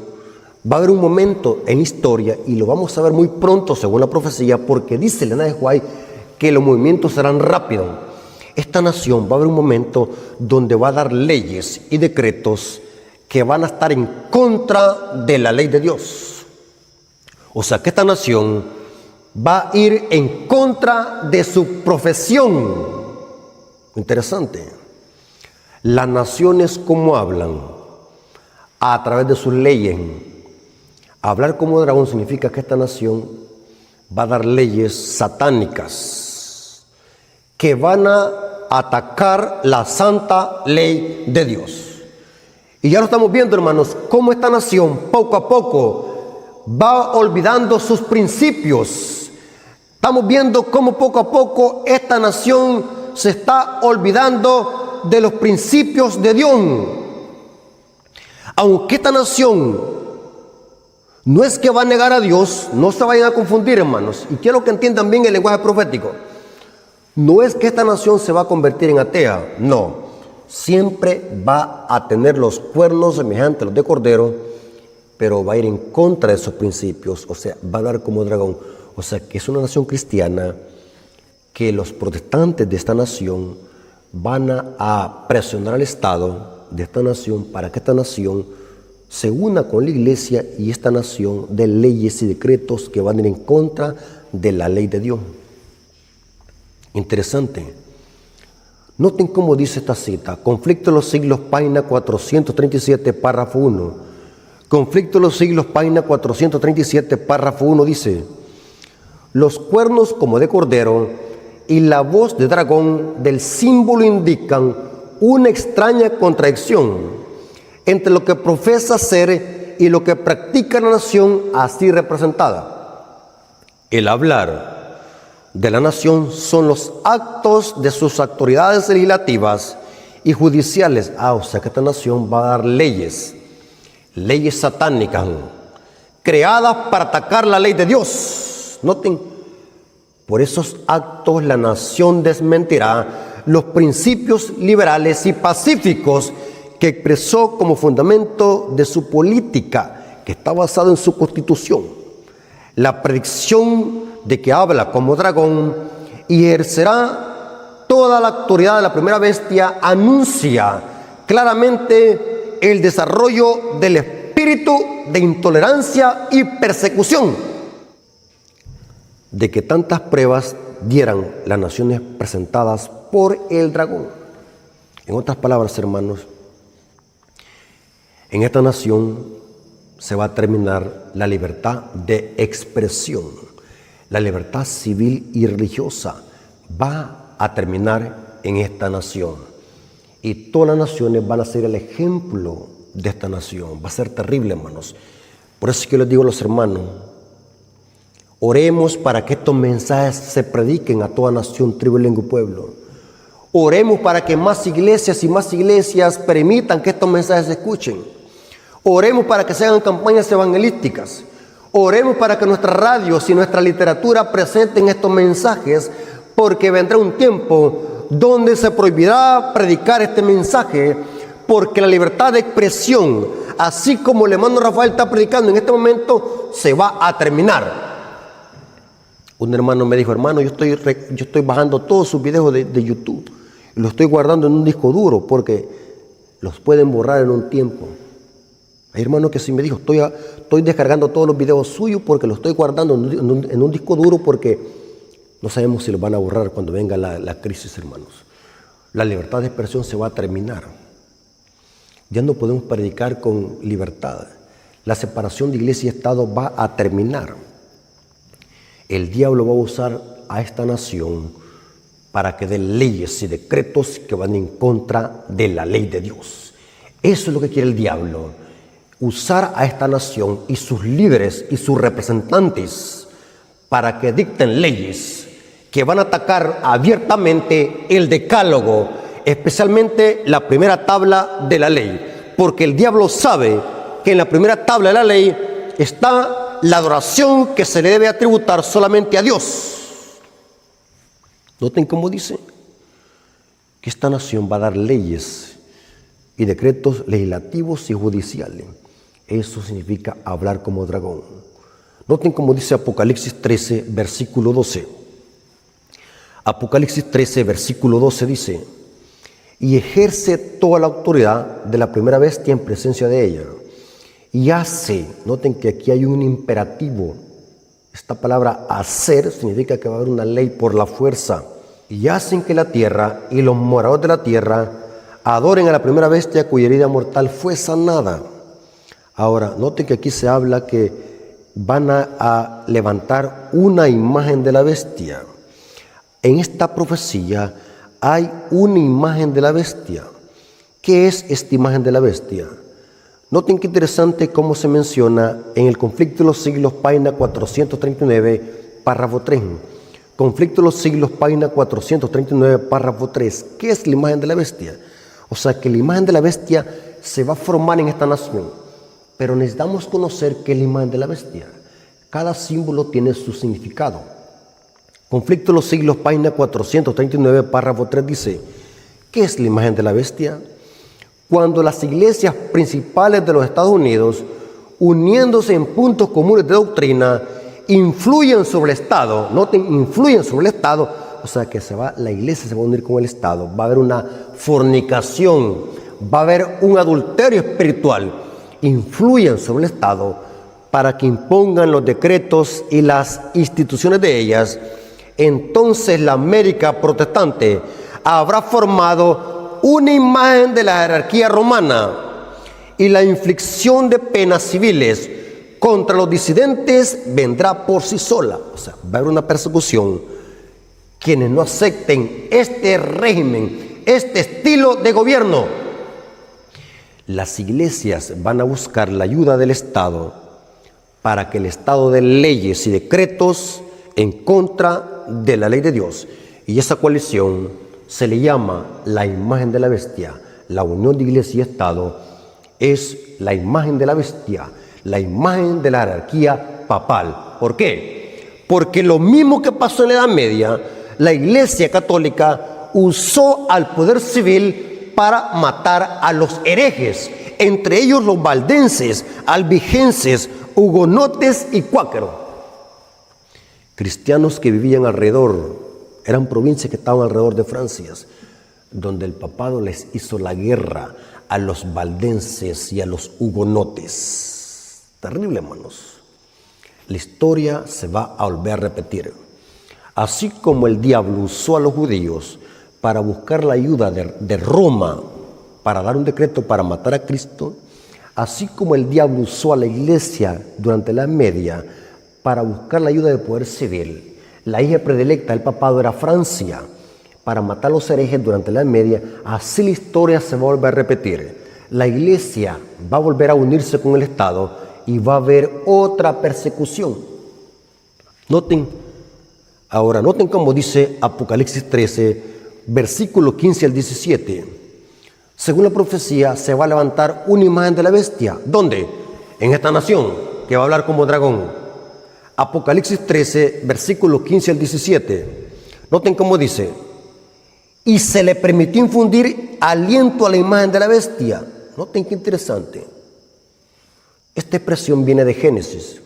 va a haber un momento en historia, y lo vamos a ver muy pronto según la profecía, porque dice Elena de White que los movimientos serán rápidos. Esta nación va a haber un momento donde va a dar leyes y decretos que van a estar en contra de la ley de Dios. O sea, que esta nación va a ir en contra de su profesión. Interesante. Las naciones, ¿cómo hablan? A través de sus leyes. Hablar como dragón significa que esta nación va a dar leyes satánicas que van a atacar la santa ley de Dios. Y ya lo estamos viendo, hermanos, cómo esta nación poco a poco va olvidando sus principios. Estamos viendo cómo poco a poco esta nación se está olvidando de los principios de Dios. Aunque esta nación no es que va a negar a Dios, no se vayan a confundir, hermanos, y quiero que entiendan bien el lenguaje profético. No es que esta nación se va a convertir en atea, no. Siempre va a tener los cuernos semejantes a los de cordero, pero va a ir en contra de esos principios, o sea, va a dar como dragón. O sea, que es una nación cristiana que los protestantes de esta nación van a presionar al Estado de esta nación para que esta nación se una con la iglesia y esta nación de leyes y decretos que van a ir en contra de la ley de Dios. Interesante. Noten cómo dice esta cita. Conflicto de los siglos, página 437, párrafo 1. Conflicto de los siglos, página 437, párrafo 1 dice: los cuernos como de cordero y la voz de dragón del símbolo indican una extraña contradicción entre lo que profesa ser y lo que practica la nación así representada. El hablar de la nación son los actos de sus autoridades legislativas y judiciales. O sea que esta nación va a dar leyes satánicas, creadas para atacar la ley de Dios. Noten, por esos actos la nación desmentirá los principios liberales y pacíficos que expresó como fundamento de su política, que está basado en su constitución. La predicción de que habla como dragón y ejercerá toda la autoridad de la primera bestia anuncia claramente el desarrollo del espíritu de intolerancia y persecución de que tantas pruebas dieran las naciones presentadas por el dragón. En otras palabras, hermanos, en esta nación se va a terminar la libertad de expresión. La libertad civil y religiosa va a terminar en esta nación. Y todas las naciones van a ser el ejemplo de esta nación. Va a ser terrible, hermanos. Por eso es que les digo a los hermanos, Oremos para que estos mensajes se prediquen a toda nación, tribu, lengua y pueblo. Oremos para que más iglesias y más iglesias permitan que estos mensajes se escuchen. Oremos para que se hagan campañas evangelísticas. Oremos para que nuestras radios y nuestra literatura presenten estos mensajes, porque vendrá un tiempo donde se prohibirá predicar este mensaje, porque la libertad de expresión, así como el hermano Rafael está predicando en este momento, se va a terminar. Un hermano me dijo: hermano, yo estoy bajando todos sus videos de YouTube y los estoy guardando en un disco duro porque los pueden borrar en un tiempo. Hay hermano que sí me dijo: estoy descargando todos los videos suyos porque los estoy guardando en un disco duro porque no sabemos si los van a borrar cuando venga la crisis, hermanos. La libertad de expresión se va a terminar. Ya no podemos predicar con libertad. La separación de iglesia y Estado va a terminar. El diablo va a usar a esta nación para que dé leyes y decretos que van en contra de la ley de Dios. Eso es lo que quiere el diablo. Usar a esta nación y sus líderes y sus representantes para que dicten leyes que van a atacar abiertamente el decálogo, especialmente la primera tabla de la ley, porque el diablo sabe que en la primera tabla de la ley está la adoración que se le debe atributar solamente a Dios. Noten cómo dice que esta nación va a dar leyes y decretos legislativos y judiciales. Eso significa hablar como dragón. Noten cómo dice Apocalipsis 13, versículo 12. Apocalipsis 13, versículo 12 dice: y ejerce toda la autoridad de la primera bestia en presencia de ella. Y hace, noten que aquí hay un imperativo. Esta palabra hacer significa que va a haber una ley por la fuerza. Y hacen que la tierra y los moradores de la tierra adoren a la primera bestia cuya herida mortal fue sanada. Ahora, noten que aquí se habla que van a levantar una imagen de la bestia. En esta profecía hay una imagen de la bestia. ¿Qué es esta imagen de la bestia? Noten qué interesante cómo se menciona en el Conflicto de los Siglos, página 439, párrafo 3. Conflicto de los Siglos, página 439, párrafo 3. ¿Qué es la imagen de la bestia? O sea, que la imagen de la bestia se va a formar en esta nación. Pero necesitamos conocer qué es la imagen de la bestia. Cada símbolo tiene su significado. Conflicto de los Siglos, página 439, párrafo 3 dice: ¿qué es la imagen de la bestia? Cuando las iglesias principales de los Estados Unidos, uniéndose en puntos comunes de doctrina, influyen sobre el Estado, noten, influyen sobre el Estado, o sea que la iglesia se va a unir con el Estado, va a haber una fornicación, va a haber un adulterio espiritual, influyen sobre el Estado para que impongan los decretos y las instituciones de ellas. Entonces la América protestante habrá formado una imagen de la jerarquía romana y la inflicción de penas civiles contra los disidentes vendrá por sí sola. O sea, va a haber una persecución. Quienes no acepten este régimen, este estilo de gobierno, las iglesias van a buscar la ayuda del Estado para que el Estado dé leyes y decretos en contra de la ley de Dios. Y esa coalición se le llama la imagen de la bestia. La unión de iglesia y Estado es la imagen de la bestia, la imagen de la jerarquía papal. ¿Por qué? Porque lo mismo que pasó en la Edad Media, la Iglesia Católica usó al poder civil para matar a los herejes, entre ellos los valdenses, albigenses, hugonotes y cuáqueros. Cristianos que vivían alrededor, eran provincias que estaban alrededor de Francia, donde el papado les hizo la guerra a los valdenses y a los hugonotes. Terrible, hermanos. La historia se va a volver a repetir. Así como el diablo usó a los judíos para buscar la ayuda de Roma para dar un decreto para matar a Cristo, así como el diablo usó a la iglesia durante la Edad Media para buscar la ayuda del poder civil. La hija predilecta del papado era Francia para matar a los herejes durante la Edad Media. Así la historia se va a volver a repetir. La iglesia va a volver a unirse con el Estado y va a haber otra persecución. Noten cómo dice Apocalipsis 13, versículo 15 al 17. Según la profecía, se va a levantar una imagen de la bestia. ¿Dónde? En esta nación, que va a hablar como dragón. Apocalipsis 13, versículo 15 al 17. Noten cómo dice: y se le permitió infundir aliento a la imagen de la bestia. Noten qué interesante. Esta expresión viene de Génesis.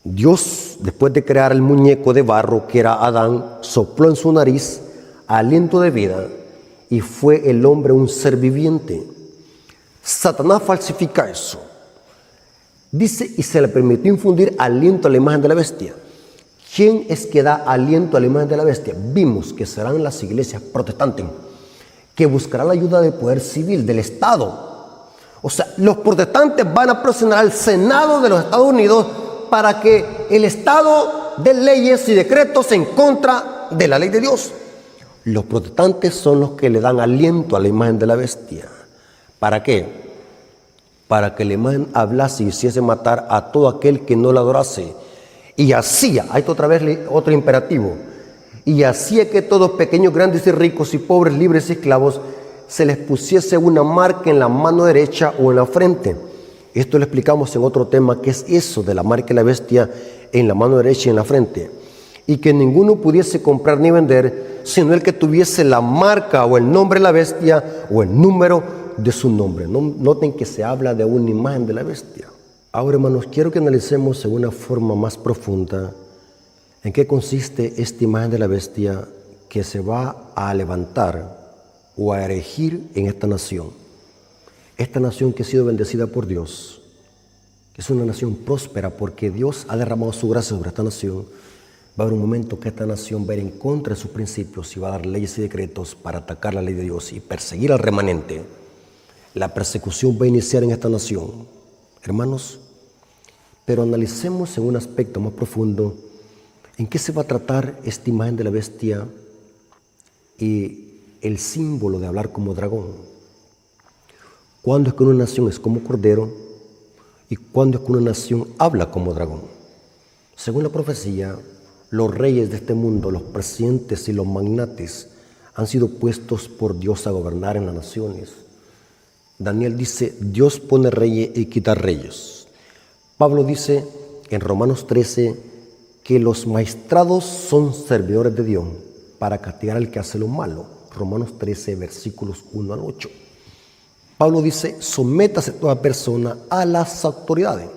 Dios, después de crear el muñeco de barro que era Adán, sopló en su nariz aliento de vida y fue el hombre un ser viviente. Satanás falsifica eso. Dice, y se le permitió infundir aliento a la imagen de la bestia. ¿Quién es que da aliento a la imagen de la bestia? Vimos que serán las iglesias protestantes, que buscarán la ayuda del poder civil, del Estado. O sea, los protestantes van a presionar al Senado de los Estados Unidos para que el Estado dé leyes y decretos en contra de la ley de Dios. Los protestantes son los que le dan aliento a la imagen de la bestia. ¿Para qué? Para que la imagen hablase y hiciese matar a todo aquel que no la adorase. Y hacía, ahí está otra vez otro imperativo, y hacía que todos, pequeños, grandes y ricos y pobres, libres y esclavos, se les pusiese una marca en la mano derecha o en la frente. Esto lo explicamos en otro tema, que es eso de la marca de la bestia en la mano derecha y en la frente. Y que ninguno pudiese comprar ni vender, sino el que tuviese la marca o el nombre de la bestia o el número de su nombre. Noten que se habla de una imagen de la bestia. Ahora, hermanos, quiero que analicemos en una forma más profunda en qué consiste esta imagen de la bestia que se va a levantar o a erigir en esta nación. Esta nación que ha sido bendecida por Dios, que es una nación próspera porque Dios ha derramado su gracia sobre esta nación. Va a haber un momento que esta nación va a ir en contra de sus principios y va a dar leyes y decretos para atacar la ley de Dios y perseguir al remanente. La persecución va a iniciar en esta nación, hermanos. Pero analicemos en un aspecto más profundo en qué se va a tratar esta imagen de la bestia y el símbolo de hablar como dragón. ¿Cuándo es que una nación es como cordero y cuándo es que una nación habla como dragón? Según la profecía, los reyes de este mundo, los presidentes y los magnates han sido puestos por Dios a gobernar en las naciones. Daniel dice, Dios pone reyes y quita reyes. Pablo dice en Romanos 13 que los maestrados son servidores de Dios para castigar al que hace lo malo. Romanos 13, versículos 1 al 8. Pablo dice, sométase toda persona a las autoridades,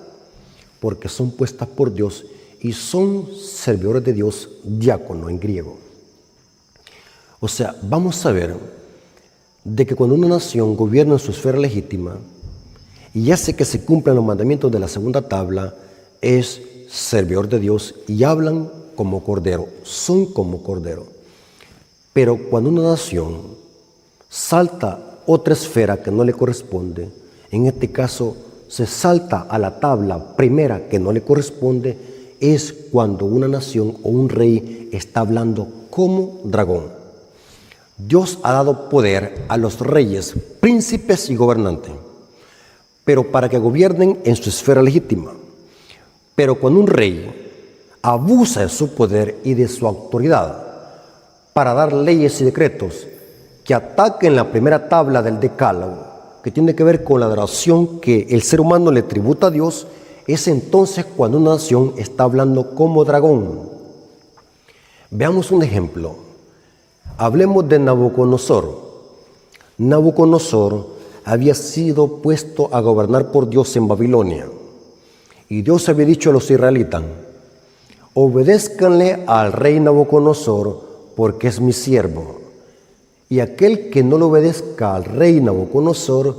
porque son puestas por Dios y son servidores de Dios, diácono en griego. O sea, vamos a ver de que cuando una nación gobierna en su esfera legítima y hace que se cumplan los mandamientos de la segunda tabla, es servidor de Dios y hablan como cordero, son como cordero. Pero cuando una nación salta otra esfera que no le corresponde, en este caso se salta a la tabla primera que no le corresponde, es cuando una nación o un rey está hablando como dragón. Dios ha dado poder a los reyes, príncipes y gobernantes, pero para que gobiernen en su esfera legítima. Pero cuando un rey abusa de su poder y de su autoridad para dar leyes y decretos que ataquen la primera tabla del decálogo, que tiene que ver con la adoración que el ser humano le tributa a Dios, es entonces cuando una nación está hablando como dragón. Veamos un ejemplo. Hablemos de Nabucodonosor. Nabucodonosor había sido puesto a gobernar por Dios en Babilonia. Y Dios había dicho a los israelitas, obedézcanle al rey Nabucodonosor porque es mi siervo. Y aquel que no le obedezca al rey Nabucodonosor,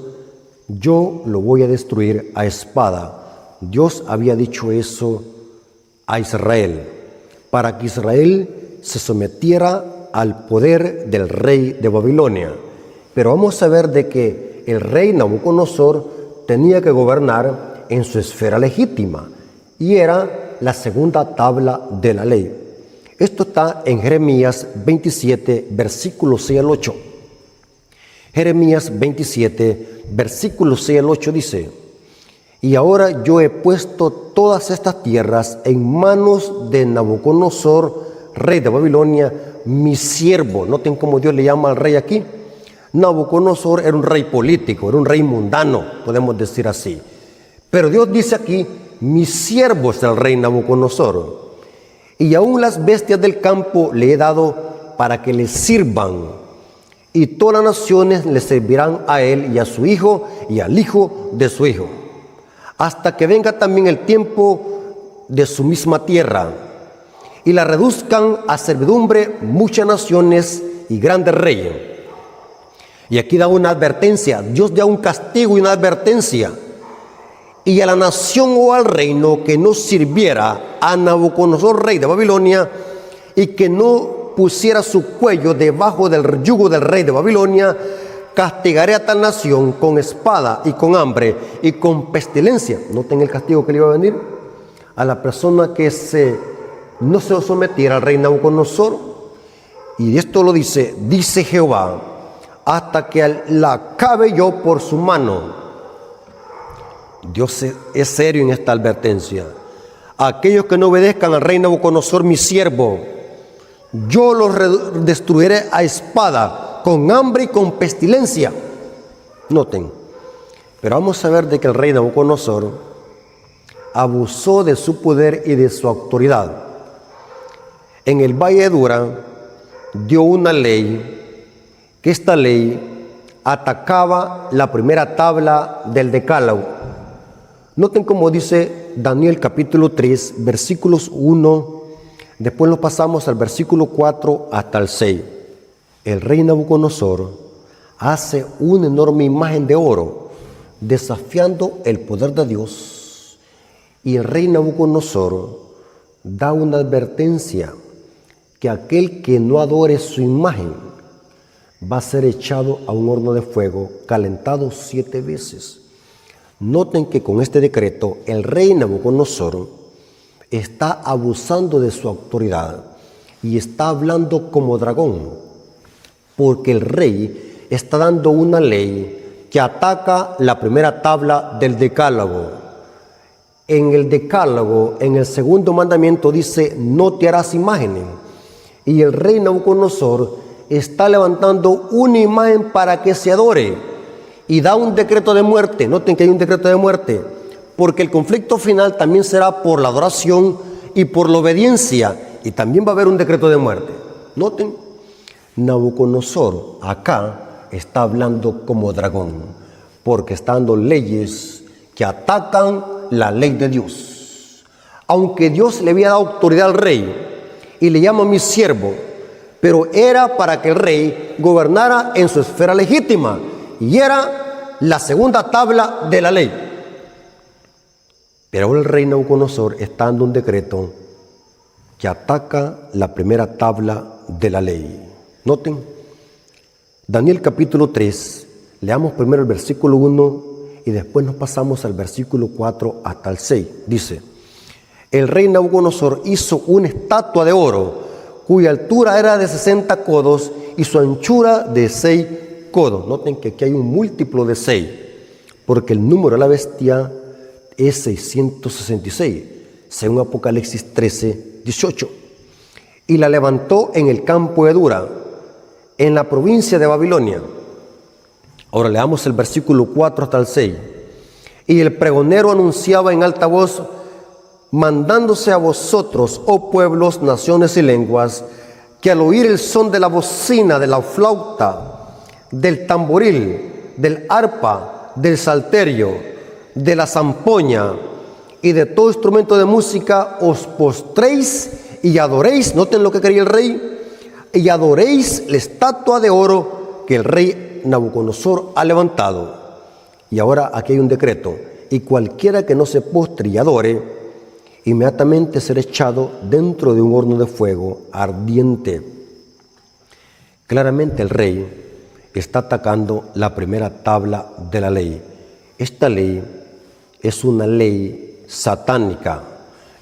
yo lo voy a destruir a espada. Dios había dicho eso a Israel, para que Israel se sometiera al poder del rey de Babilonia. Pero vamos a ver de que el rey Nabucodonosor tenía que gobernar en su esfera legítima, y era la segunda tabla de la ley. Esto está en Jeremías 27, versículos 6 al 8. Jeremías 27, versículos 6 al 8 dice, Y ahora yo he puesto todas estas tierras en manos de Nabucodonosor, rey de Babilonia, mi siervo. Noten cómo Dios le llama al rey aquí. Nabucodonosor era un rey político, era un rey mundano, podemos decir así. Pero Dios dice aquí, mi siervo es el rey Nabucodonosor. Y aún las bestias del campo le he dado para que le sirvan. Y todas las naciones le servirán a él y a su hijo y al hijo de su hijo. Hasta que venga también el tiempo de su misma tierra, y la reduzcan a servidumbre muchas naciones y grandes reyes. Y aquí da una advertencia, Dios da un castigo y una advertencia. Y a la nación o al reino que no sirviera a Nabucodonosor, rey de Babilonia, y que no pusiera su cuello debajo del yugo del rey de Babilonia, castigaré a tal nación con espada y con hambre y con pestilencia. Noten el castigo que le iba a venir a la persona que no se sometiera al rey Nabucodonosor. Y esto lo dice Jehová, hasta que la acabe yo por su mano. Dios es serio en esta advertencia. Aquellos que no obedezcan al rey Nabucodonosor, mi siervo, yo los destruiré a espada, con hambre y con pestilencia. Noten, pero vamos a ver de que el rey Nabucodonosor abusó de su poder y de su autoridad. En el Valle de Dura dio una ley, que esta ley atacaba la primera tabla del Decálogo. Noten cómo dice Daniel capítulo 3, versículos 1, después nos pasamos al versículo 4 hasta el 6. El rey Nabucodonosor hace una enorme imagen de oro, desafiando el poder de Dios. Y el rey Nabucodonosor da una advertencia, que aquel que no adore su imagen va a ser echado a un horno de fuego, calentado 7 veces. Noten que con este decreto el rey Nabucodonosor está abusando de su autoridad y está hablando como dragón, porque el rey está dando una ley que ataca la primera tabla del Decálogo. En el Decálogo, en el segundo mandamiento dice, no te harás imágenes. Y el rey Nabucodonosor está levantando una imagen para que se adore y da un decreto de muerte. Noten que hay un decreto de muerte, porque el conflicto final también será por la adoración y por la obediencia, y también va a haber un decreto de muerte. Noten, Nabucodonosor acá está hablando como dragón, porque está dando leyes que atacan la ley de Dios. Aunque Dios le había dado autoridad al rey y le llama mi siervo, pero era para que el rey gobernara en su esfera legítima, y era la segunda tabla de la ley. Pero ahora el rey Nabucodonosor está dando un decreto que ataca la primera tabla de la ley. Noten, Daniel capítulo 3, leamos primero el versículo 1 y después nos pasamos al versículo 4 hasta el 6. Dice, el rey Nabucodonosor hizo una estatua de oro, cuya altura era de 60 codos y su anchura de 6 codos. Noten que aquí hay un múltiplo de 6, porque el número de la bestia es 666, según Apocalipsis 13, 18. Y la levantó en el campo de Dura, en la provincia de Babilonia. Ahora leamos el versículo 4 hasta el 6. Y el pregonero anunciaba en alta voz, mandándose a vosotros, oh pueblos, naciones y lenguas, que al oír el son de la bocina, de la flauta, del tamboril, del arpa, del salterio, de la zampoña y de todo instrumento de música, os postréis y adoréis. Noten lo que quería el rey. Y adoréis la estatua de oro que el rey Nabucodonosor ha levantado. Y ahora aquí hay un decreto: y cualquiera que no se postre y adore, inmediatamente será echado dentro de un horno de fuego ardiente. Claramente el rey está atacando la primera tabla de la ley. Esta ley es una ley satánica.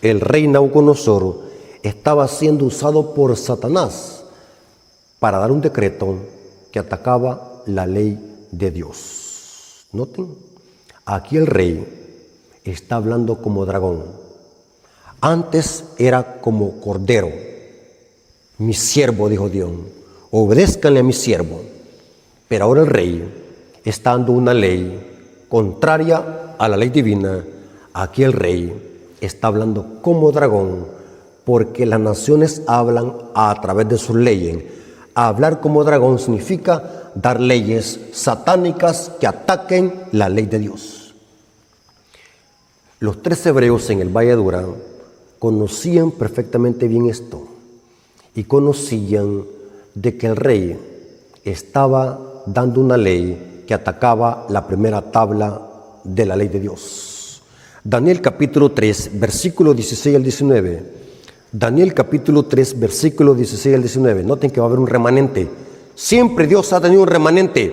El rey Nabucodonosor estaba siendo usado por Satanás para dar un decreto que atacaba la ley de Dios. Noten, aquí el rey está hablando como dragón. Antes era como cordero. Mi siervo, dijo Dios, obedézcanle a mi siervo. Pero ahora el rey está dando una ley contraria a la ley divina. Aquí el rey está hablando como dragón, porque las naciones hablan a través de sus leyes. Hablar como dragón significa dar leyes satánicas que ataquen la ley de Dios. Los 3 hebreos en el Valle de Dura conocían perfectamente bien esto y conocían de que el rey estaba dando una ley que atacaba la primera tabla de la ley de Dios. Daniel capítulo 3, versículo 16 al 19. Daniel capítulo 3, versículo 16 al 19. Noten que va a haber un remanente. Siempre Dios ha tenido un remanente.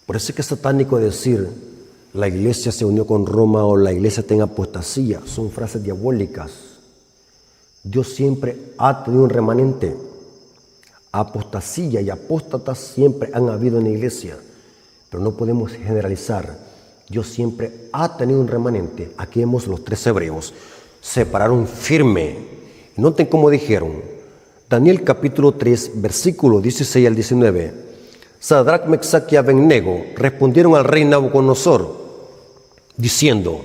Por eso es que es satánico decir la iglesia se unió con Roma o la iglesia está en apostasía. Son frases diabólicas. Dios siempre ha tenido un remanente. Apostasía y apóstatas siempre han habido en la iglesia, pero no podemos generalizar. Dios siempre ha tenido un remanente. Aquí vemos los 3 hebreos. Se pararon firme. Noten cómo dijeron. Daniel capítulo 3, versículo 16 al 19. Sadrach, Mesach y Abednego respondieron al rey Nabucodonosor, diciendo: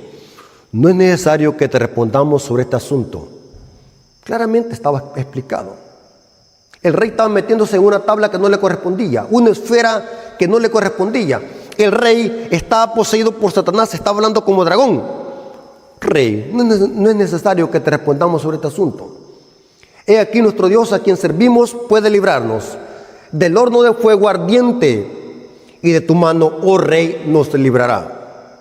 no es necesario que te respondamos sobre este asunto. Claramente estaba explicado. El rey estaba metiéndose en una tabla que no le correspondía, una esfera que no le correspondía. El rey estaba poseído por Satanás, estaba hablando como dragón. Rey, no es necesario que te respondamos sobre este asunto. He aquí nuestro Dios a quien servimos puede librarnos del horno de fuego ardiente, y de tu mano, oh rey, nos librará.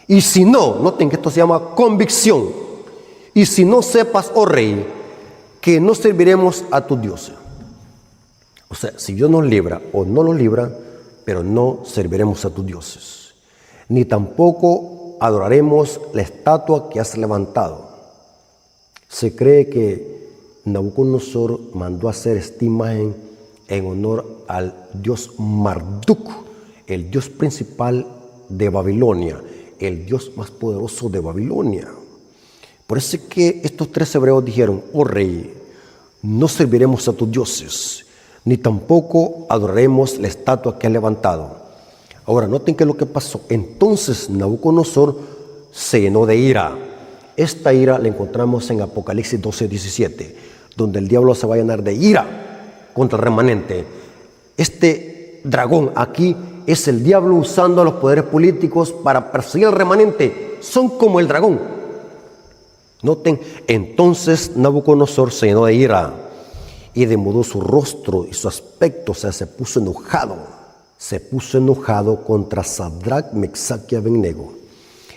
Y si no, noten que esto se llama convicción. Y si no sepas, oh rey, que no serviremos a tus dioses. O sea, si Dios nos libra o no nos libra, pero no serviremos a tus dioses, ni tampoco adoraremos la estatua que has levantado. Se cree que Nabucodonosor mandó a hacer esta imagen en honor al dios Marduk, el dios principal de Babilonia, el dios más poderoso de Babilonia. Por eso es que estos 3 hebreos dijeron: oh rey, no serviremos a tus dioses, ni tampoco adoraremos la estatua que has levantado. Ahora, noten qué es lo que pasó. Entonces Nabucodonosor se llenó de ira. Esta ira la encontramos en Apocalipsis 12, 17, donde el diablo se va a llenar de ira contra el remanente. Este dragón aquí es el diablo usando a los poderes políticos para perseguir al remanente. Son como el dragón. Noten, entonces Nabucodonosor se llenó de ira y demudó su rostro y su aspecto, o sea, se puso enojado. Se puso enojado contra Sadrach, Mesach y Abednego,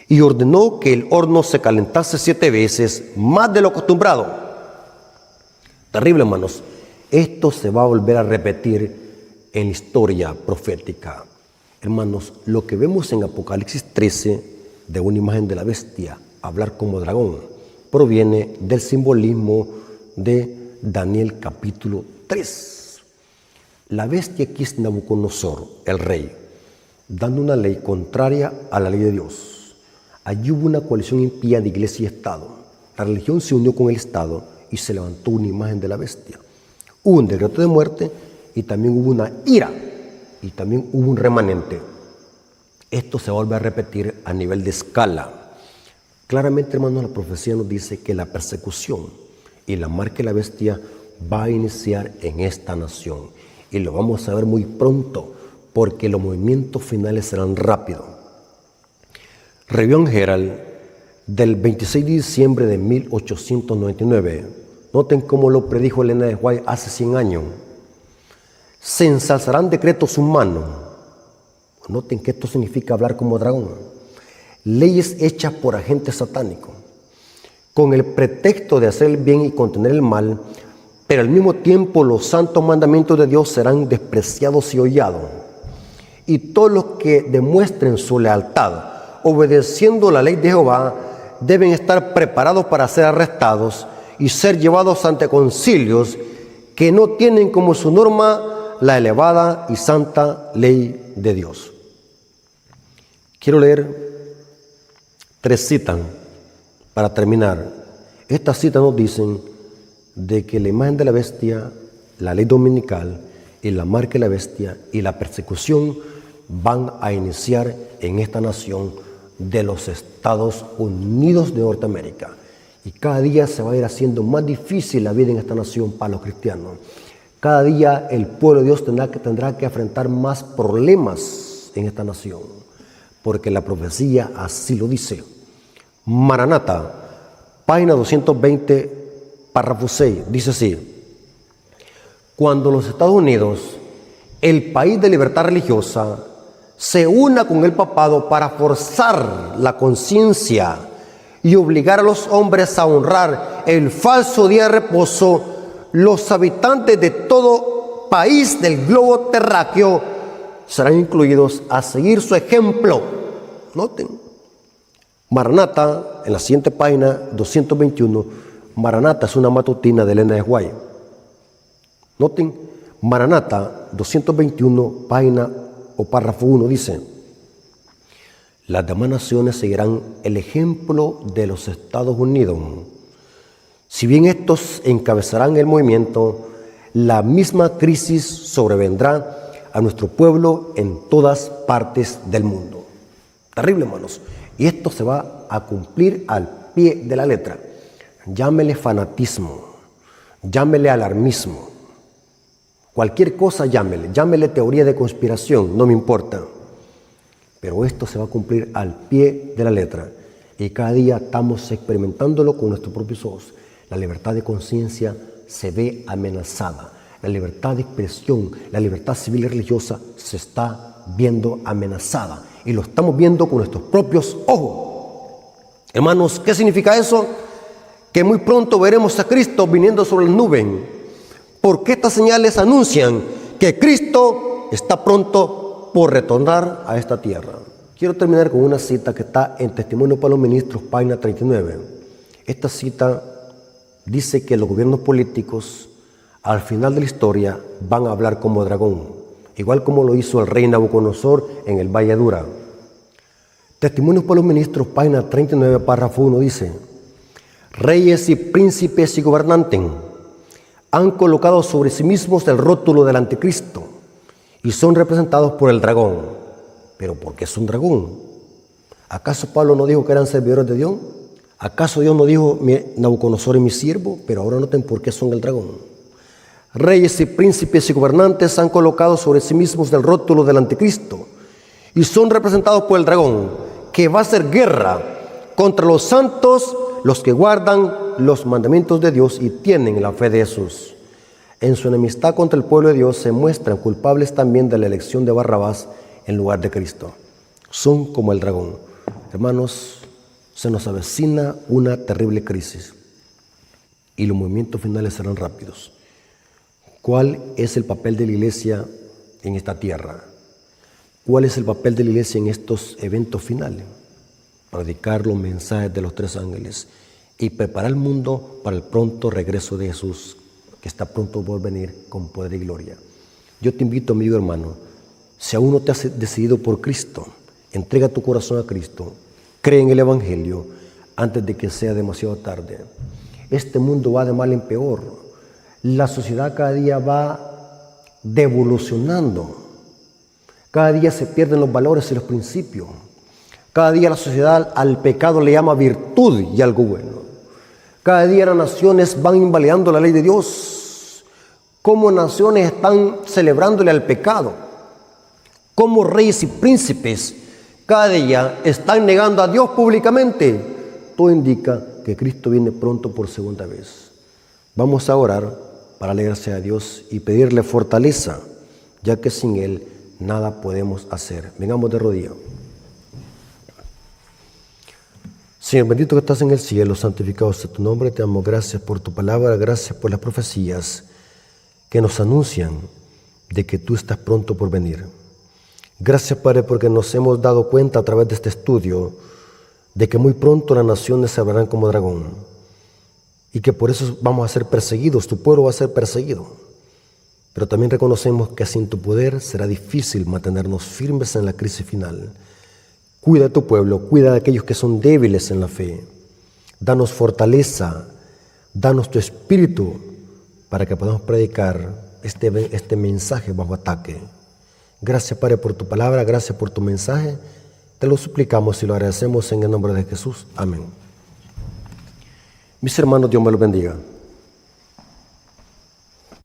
y ordenó que el horno se calentase 7 veces más de lo acostumbrado. Terrible, hermanos. Esto se va a volver a repetir en la historia profética. Hermanos, lo que vemos en Apocalipsis 13, de una imagen de la bestia, hablar como dragón, proviene del simbolismo de Daniel capítulo 3. La bestia aquí es Nabucodonosor, el rey, dando una ley contraria a la ley de Dios. Allí hubo una coalición impía de iglesia y Estado. La religión se unió con el Estado y se levantó una imagen de la bestia. Hubo un decreto de muerte y también hubo una ira y también hubo un remanente. Esto se vuelve a repetir a nivel de escala. Claramente, hermanos, la profecía nos dice que la persecución y la marca de la bestia va a iniciar en esta nación. Y lo vamos a ver muy pronto, porque los movimientos finales serán rápidos. Review Herald del 26 de diciembre de 1899. Noten cómo lo predijo Elena de White hace 100 años. Se ensalzarán decretos humanos. Noten que esto significa hablar como dragón. Leyes hechas por agentes satánicos, con el pretexto de hacer el bien y contener el mal, pero al mismo tiempo los santos mandamientos de Dios serán despreciados y hollados. Y todos los que demuestren su lealtad, obedeciendo la ley de Jehová, deben estar preparados para ser arrestados y ser llevados ante concilios que no tienen como su norma la elevada y santa ley de Dios. Quiero leer 3 citas para terminar. Estas citas nos dicen de que la imagen de la bestia, la ley dominical y la marca de la bestia y la persecución van a iniciar en esta nación de los Estados Unidos de Norteamérica. Y cada día se va a ir haciendo más difícil la vida en esta nación para los cristianos. Cada día el pueblo de Dios tendrá que enfrentar más problemas en esta nación, porque la profecía así lo dice. Maranata, página 220, párrafo 6, dice así: cuando los Estados Unidos, el país de libertad religiosa, se una con el papado para forzar la conciencia y obligar a los hombres a honrar el falso día de reposo, los habitantes de todo país del globo terráqueo serán incluidos a seguir su ejemplo. Noten, Maranata, en la siguiente página 221, Maranata es una matutina de Elena de White. Noten, Maranata 221, página o párrafo 1 dice: las demás naciones seguirán el ejemplo de los Estados Unidos. Si bien estos encabezarán el movimiento, la misma crisis sobrevendrá a nuestro pueblo en todas partes del mundo. Terrible, hermanos. Y esto se va a cumplir al pie de la letra. Llámele fanatismo, llámele alarmismo, cualquier cosa llámele teoría de conspiración, no me importa. Pero esto se va a cumplir al pie de la letra. Y cada día estamos experimentándolo con nuestros propios ojos. La libertad de conciencia se ve amenazada. La libertad de expresión, la libertad civil y religiosa se está viendo amenazada. Y lo estamos viendo con nuestros propios ojos. Hermanos, ¿qué significa eso? Que muy pronto veremos a Cristo viniendo sobre las nubes. Porque estas señales anuncian que Cristo está pronto por retornar a esta tierra. Quiero terminar con una cita que está en Testimonio para los Ministros, página 39. Esta cita dice que los gobiernos políticos al final de la historia van a hablar como dragón, igual como lo hizo el rey Nabucodonosor en el Valle de Dura. Testimonios para los Ministros, página 39, párrafo 1 dice: reyes y príncipes y gobernantes han colocado sobre sí mismos el rótulo del anticristo y son representados por el dragón. ¿Pero por qué es un dragón? ¿Acaso Pablo no dijo que eran servidores de Dios? ¿Acaso Dios no dijo, Nabucodonosor es mi siervo? Pero ahora noten por qué son el dragón. Reyes y príncipes y gobernantes han colocado sobre sí mismos el rótulo del anticristo y son representados por el dragón, que va a hacer guerra contra los santos, los que guardan los mandamientos de Dios y tienen la fe de Jesús. En su enemistad contra el pueblo de Dios se muestran culpables también de la elección de Barrabás en lugar de Cristo. Son como el dragón. Hermanos, se nos avecina una terrible crisis y los movimientos finales serán rápidos. ¿Cuál es el papel de la iglesia en esta tierra? ¿Cuál es el papel de la iglesia en estos eventos finales? Predicar los mensajes de los 3 ángeles y preparar el mundo para el pronto regreso de Jesús, que está pronto por venir con poder y gloria. Yo te invito, amigo hermano, si aún no te has decidido por Cristo, entrega tu corazón a Cristo, cree en el Evangelio antes de que sea demasiado tarde. Este mundo va de mal en peor. La sociedad cada día va devolucionando. Cada día se pierden los valores y los principios. Cada día la sociedad al pecado le llama virtud y algo bueno. Cada día las naciones van invalidando la ley de Dios. Cómo naciones están celebrándole al pecado. Cómo reyes y príncipes cada día están negando a Dios públicamente. Todo indica que Cristo viene pronto por segunda vez. Vamos a orar para alegrarse a Dios y pedirle fortaleza, ya que sin Él nada podemos hacer. Vengamos de rodillas. Señor bendito que estás en el cielo, santificado sea tu nombre. Te damos gracias por tu palabra, gracias por las profecías que nos anuncian de que tú estás pronto por venir. Gracias, Padre, porque nos hemos dado cuenta a través de este estudio de que muy pronto las naciones se hablarán como dragón y que por eso vamos a ser perseguidos, tu pueblo va a ser perseguido. Pero también reconocemos que sin tu poder será difícil mantenernos firmes en la crisis final. Cuida de tu pueblo, cuida de aquellos que son débiles en la fe. Danos fortaleza, danos tu espíritu para que podamos predicar este mensaje bajo ataque. Gracias, Padre, por tu palabra, gracias por tu mensaje. Te lo suplicamos y lo agradecemos en el nombre de Jesús. Amén. Mis hermanos, Dios me los bendiga.